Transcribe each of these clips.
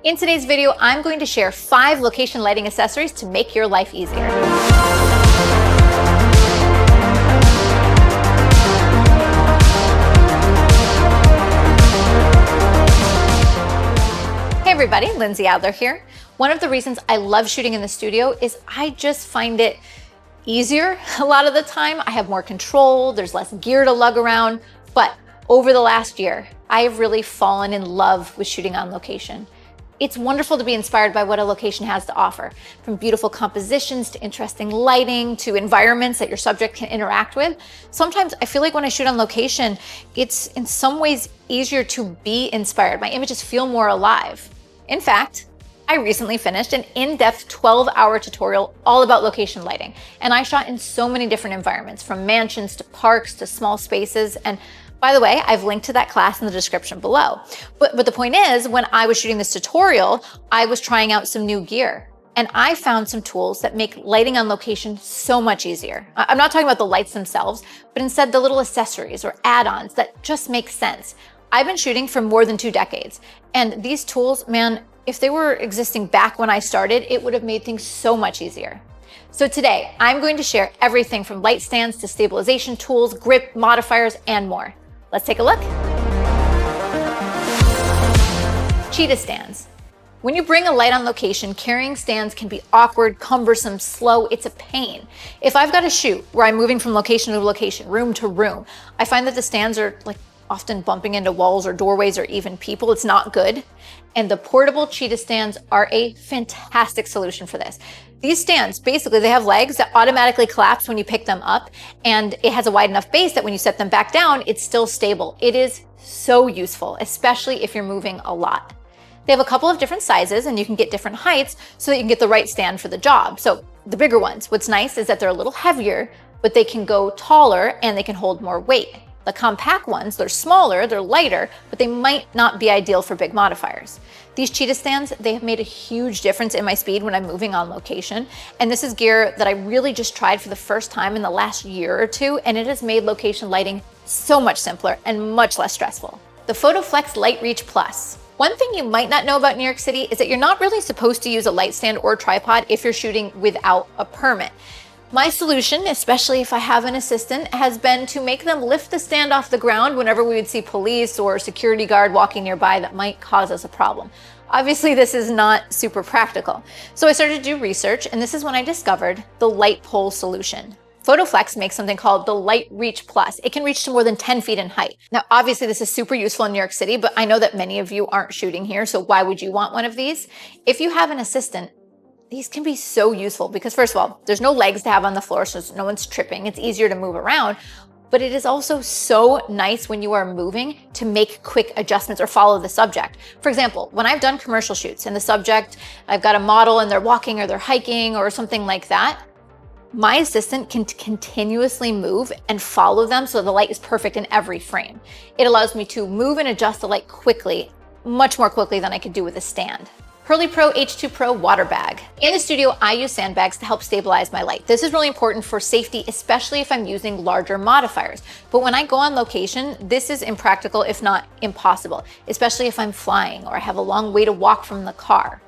In today's video, I'm going to share 5 location lighting accessories to make your life easier. Hey everybody, Lindsay Adler here. One of the reasons I love shooting in the studio is I just find it easier a lot of the time. I have more control, there's less gear to lug around, but over the last year, I have really fallen in love with shooting on location. It's wonderful to be inspired by what a location has to offer, from beautiful compositions to interesting lighting to environments that your subject can interact with. Sometimes I feel like when I shoot on location, it's in some ways easier to be inspired. My images feel more alive. In fact, I recently finished an in-depth 12-hour tutorial all about location lighting, and I shot in so many different environments, from mansions to parks to small spaces. And by the way, I've linked to that class in the description below. But the point is, when I was shooting this tutorial, I was trying out some new gear, and I found some tools that make lighting on location so much easier. I'm not talking about the lights themselves, but instead the little accessories or add-ons that just make sense. I've been shooting for more than 2 decades, and these tools, man, if they were existing back when I started, it would have made things so much easier. So today, I'm going to share everything from light stands to stabilization tools, grip, modifiers, and more. Let's take a look. Cheetah stands. When you bring a light on location, carrying stands can be awkward, cumbersome, slow. It's a pain. If I've got a shoot where I'm moving from location to location, room to room, I find that the stands are often bumping into walls or doorways or even people. It's not good. And the portable Cheetah stands are a fantastic solution for this. These stands, basically, they have legs that automatically collapse when you pick them up, and it has a wide enough base that when you set them back down, it's still stable. It is so useful, especially if you're moving a lot. They have a couple of different sizes, and you can get different heights so that you can get the right stand for the job. So the bigger ones, what's nice is that they're a little heavier, but they can go taller and they can hold more weight. The compact ones, they're smaller, they're lighter, but they might not be ideal for big modifiers. These Cheetah stands, they have made a huge difference in my speed when I'm moving on location. And this is gear that I really just tried for the first time in the last year or 2, and it has made location lighting so much simpler and much less stressful. The Photoflex Litereach Plus. One thing you might not know about New York City is that you're not really supposed to use a light stand or tripod if you're shooting without a permit. My solution, especially if I have an assistant, has been to make them lift the stand off the ground whenever we would see police or security guard walking nearby that might cause us a problem. Obviously, this is not super practical. So I started to do research, and this is when I discovered the light pole solution. Photoflex makes something called the Litereach Plus. It can reach to more than 10 feet in height. Now, obviously, this is super useful in New York City, but I know that many of you aren't shooting here, so why would you want one of these? If you have an assistant, these can be so useful because, first of all, there's no legs to have on the floor, so no one's tripping. It's easier to move around, but it is also so nice when you are moving to make quick adjustments or follow the subject. For example, when I've done commercial shoots and the subject, I've got a model and they're walking or they're hiking or something like that, my assistant can continuously move and follow them so the light is perfect in every frame. It allows me to move and adjust the light quickly, much more quickly than I could do with a stand. HurleyPro H2 Pro water bag. In the studio, I use sandbags to help stabilize my light. This is really important for safety, especially if I'm using larger modifiers. But when I go on location, this is impractical, if not impossible, especially if I'm flying or I have a long way to walk from the car.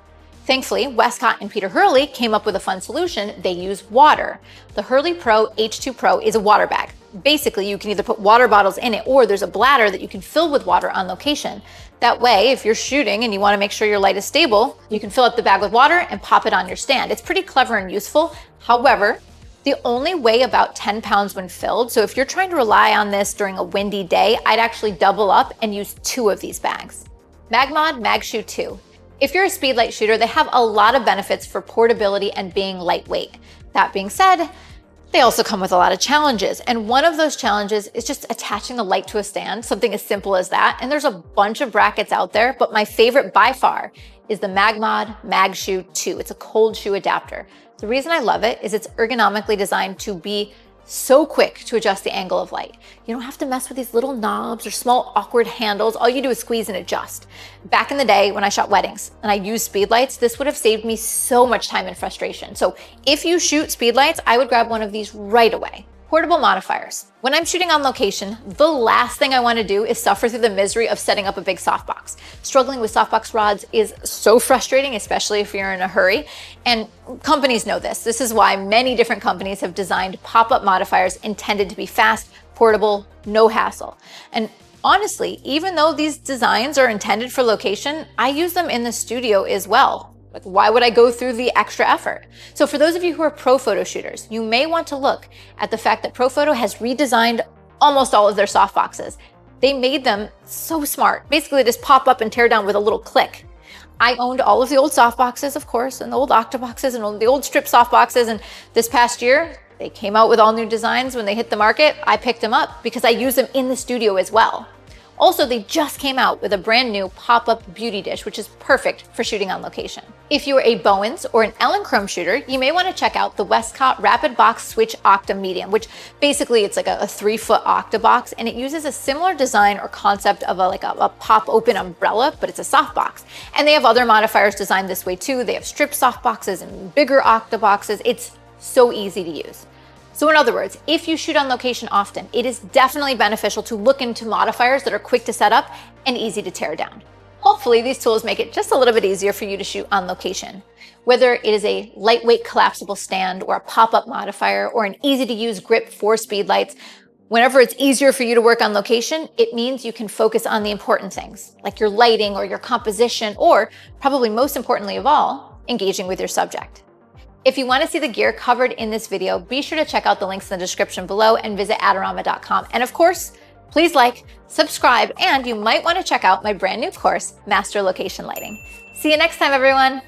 Thankfully, Westcott and Peter Hurley came up with a fun solution. They use water. The HurleyPro H2 Pro is a water bag. Basically, you can either put water bottles in it or there's a bladder that you can fill with water on location. That way, if you're shooting and you want to make sure your light is stable, you can fill up the bag with water and pop it on your stand. It's pretty clever and useful. However, they only weigh about 10 pounds when filled. So if you're trying to rely on this during a windy day, I'd actually double up and use 2 of these bags. Magmod Magshoe 2. If you're a speedlight shooter, they have a lot of benefits for portability and being lightweight. That being said, they also come with a lot of challenges. And one of those challenges is just attaching a light to a stand, something as simple as that. And there's a bunch of brackets out there, but my favorite by far is the Magmod Magshoe 2. It's a cold shoe adapter. The reason I love it is it's ergonomically designed to be so quick to adjust the angle of light. You don't have to mess with these little knobs or small awkward handles. All you do is squeeze and adjust. Back in the day when I shot weddings and I used speed lights, this would have saved me so much time and frustration. So if you shoot speed lights, I would grab one of these right away. Portable modifiers. When I'm shooting on location, the last thing I want to do is suffer through the misery of setting up a big softbox. Struggling with softbox rods is so frustrating, especially if you're in a hurry. And companies know this. This is why many different companies have designed pop-up modifiers intended to be fast, portable, no hassle. And honestly, even though these designs are intended for location, I use them in the studio as well. Like, why would I go through the extra effort? So for those of you who are pro photo shooters, you may want to look at the fact that ProPhoto has redesigned almost all of their softboxes. They made them so smart. Basically, just pop up and tear down with a little click. I owned all of the old softboxes, of course, and the old octoboxes and the old strip softboxes. And this past year, they came out with all new designs when they hit the market. I picked them up because I use them in the studio as well. Also, they just came out with a brand new pop-up beauty dish, which is perfect for shooting on location. If you're a Bowens or an Elinchrom shooter, you may want to check out the Westcott Rapid Box Switch Octa Medium, which basically it's like a 3-foot Octa box, and it uses a similar design or concept of a pop-open umbrella, but it's a softbox. And they have other modifiers designed this way too. They have strip softboxes and bigger Octa boxes. It's so easy to use. So in other words, if you shoot on location often, it is definitely beneficial to look into modifiers that are quick to set up and easy to tear down. Hopefully these tools make it just a little bit easier for you to shoot on location. Whether it is a lightweight collapsible stand or a pop-up modifier or an easy to use grip 4-speed lights, whenever it's easier for you to work on location, it means you can focus on the important things like your lighting or your composition, or probably most importantly of all, engaging with your subject. If you want to see the gear covered in this video, be sure to check out the links in the description below and visit adorama.com. And of course, please like, subscribe, and you might want to check out my brand new course, Master Location Lighting. See you next time, everyone.